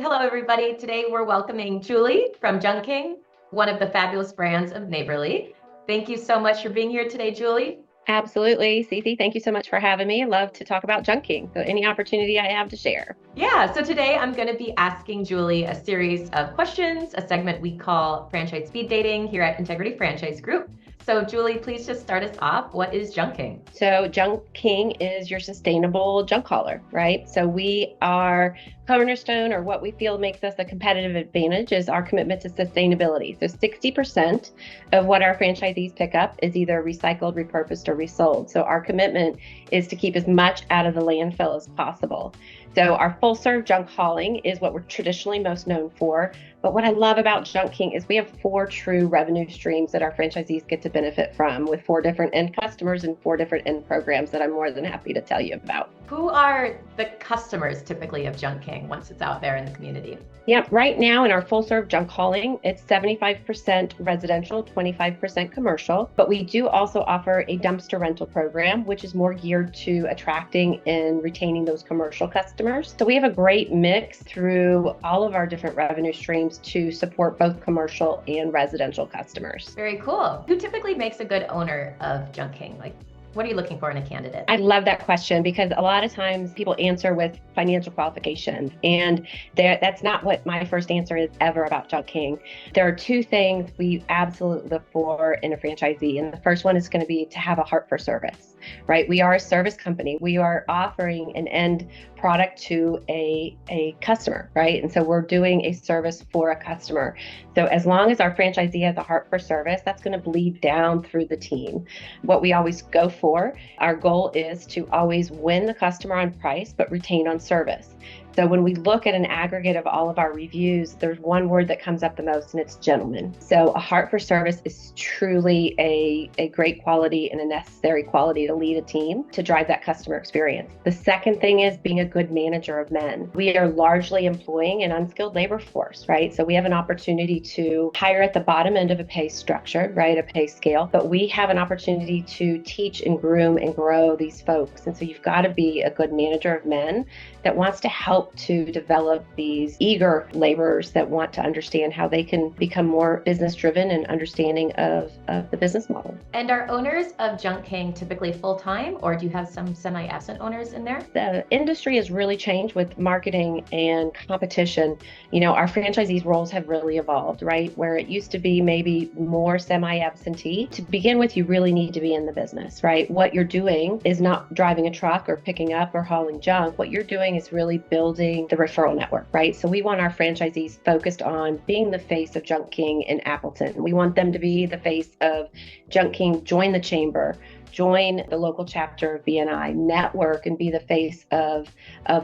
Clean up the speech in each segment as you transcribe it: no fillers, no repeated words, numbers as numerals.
Hello, everybody. Today we're welcoming Julie from Junk King, one of the fabulous brands of Neighborly. Thank you so much for being here today, Julie. Absolutely. Cece, thank you so much for having me. I love to talk about junking. So any opportunity I have to share. Yeah, so today I'm going to be asking Julie a series of questions, a segment we call Franchise Speed Dating here at Integrity Franchise Group. So Julie, please just start us off. What is Junk King? So Junk King is your sustainable junk hauler, right? So we are cornerstone, or what we feel makes us a competitive advantage is our commitment to sustainability. So 60% of what our franchisees pick up is either recycled, repurposed, or resold. So our commitment is to keep as much out of the landfill as possible. So our full serve junk hauling is what we're traditionally most known for. But what I love about Junk King is we have 4 true revenue streams that our franchisees get to benefit from, with 4 different end customers and 4 different end programs that I'm more than happy to tell you about. Who are the customers typically of Junk King once it's out there in the community? Yep, right now in our full serve junk hauling, it's 75% residential, 25% commercial. But we do also offer a dumpster rental program, which is more geared to attracting and retaining those commercial customers. So we have a great mix through all of our different revenue streams to support both commercial and residential customers. Very cool. Who typically makes a good owner of Junk King? Like, what are you looking for in a candidate? I love that question because a lot of times people answer with financial qualifications, and that's not what my first answer is ever about Junk King. There are 2 things we absolutely look for in a franchisee, and the first one is going to be to have a heart for service, right? We are a service company. We are offering an end product to a customer, right? And so we're doing a service for a customer. So as long as our franchisee has a heart for service, that's going to bleed down through the team. What we always go for, our goal is to always win the customer on price, but retain on service. So when we look at an aggregate of all of our reviews, there's one word that comes up the most, and it's gentleman. So a heart for service is truly a great quality and a necessary quality to lead a team to drive that customer experience. The second thing is being a good manager of men. We are largely employing an unskilled labor force, right? So we have an opportunity to hire at the bottom end of a pay structure, right? A pay scale, but we have an opportunity to teach and groom and grow these folks. And so you've got to be a good manager of men that wants to help to develop these eager laborers that want to understand how they can become more business driven and understanding of the business model. And are owners of Junk King typically full-time, or do you have some semi-absent owners in there? The industry has really changed with marketing and competition. You know, our franchisees' roles have really evolved, right? Where it used to be maybe more semi-absentee. To begin with, you really need to be in the business, right? What you're doing is not driving a truck or picking up or hauling junk. What you're doing is really building the referral network, right? So we want our franchisees focused on being the face of Junk King in Appleton. We want them to be the face of Junk King, join the chamber, join the local chapter of BNI, network, and be the face of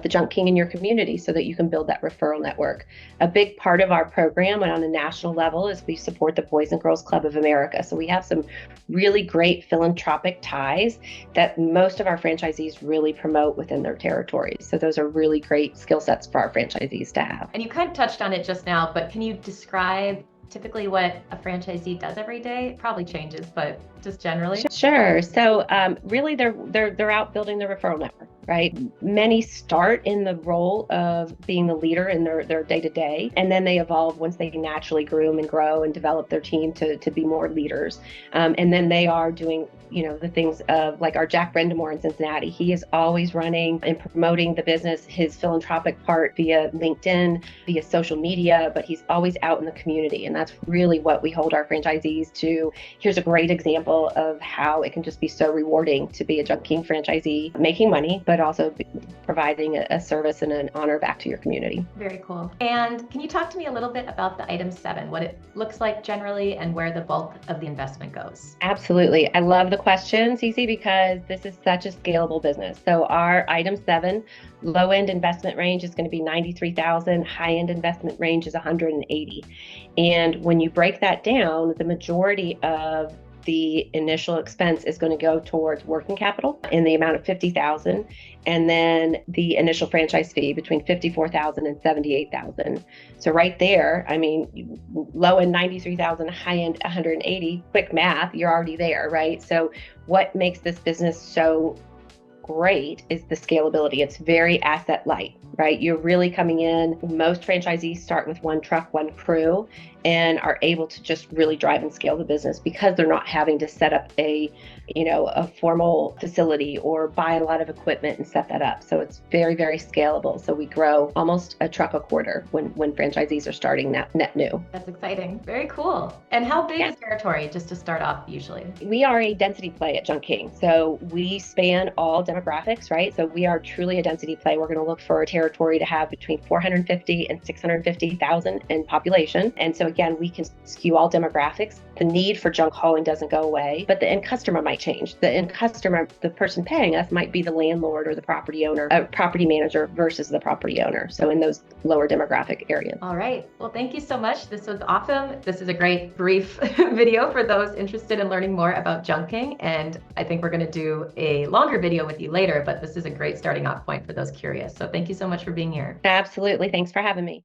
the Junk King in your community so that you can build that referral network. A big part of our program and on a national level is we support the Boys and Girls Club of America. So we have some really great philanthropic ties that most of our franchisees really promote within their territories. So those are really great skill sets for our franchisees to have. And you kind of touched on it just now, but can you describe typically what a franchisee does every day? It probably changes, but just generally. Sure. So really they're out building the referral network, right? Many start in the role of being the leader in their day-to-day, and then they evolve once they naturally groom and grow and develop their team to be more leaders. And then they are doing, the things of like our Jack Brendamore in Cincinnati. He is always running and promoting the business, his philanthropic part via LinkedIn, via social media, but he's always out in the community. And that's really what we hold our franchisees to. Here's a great example of how it can just be so rewarding to be a Junk King franchisee, making money, but also providing a service and an honor back to your community. Very cool. And can you talk to me a little bit about the item 7, what it looks like generally and where the bulk of the investment goes? Absolutely. I love the question, Cece, because this is such a scalable business. So our item 7, low end investment range is going to be $93,000. High end investment range is $180,000. And when you break that down, the majority of the initial expense is going to go towards working capital in the amount of $50,000, and then the initial franchise fee between $54,000 and $78,000. So right there, I mean, low end $93,000, high end $180,000. Quick math, you're already there, right? So what makes this business so great is the scalability. It's very asset light, right? You're really coming in. Most franchisees start with one truck, one crew, and are able to just really drive and scale the business because they're not having to set up a formal facility or buy a lot of equipment and set that up. So it's very, very scalable. So we grow almost a truck a quarter when franchisees are starting net new. That's exciting. Very cool. And how big is territory, just to start off usually? We are a density play at Junk King. So we span all demographics, right? So we are truly a density play. We're going to look for a territory to have between 450 and 650,000 in population. And so again, we can skew all demographics. The need for junk hauling doesn't go away, but the end customer might change. The end customer, the person paying us, might be the landlord or the property owner, property manager versus the property owner. So in those lower demographic areas. All right. Well, thank you so much. This was awesome. This is a great brief video for those interested in learning more about Junk King. And I think we're going to do a longer video with you later, but this is a great starting off point for those curious. So thank you so much for being here. Absolutely. Thanks for having me.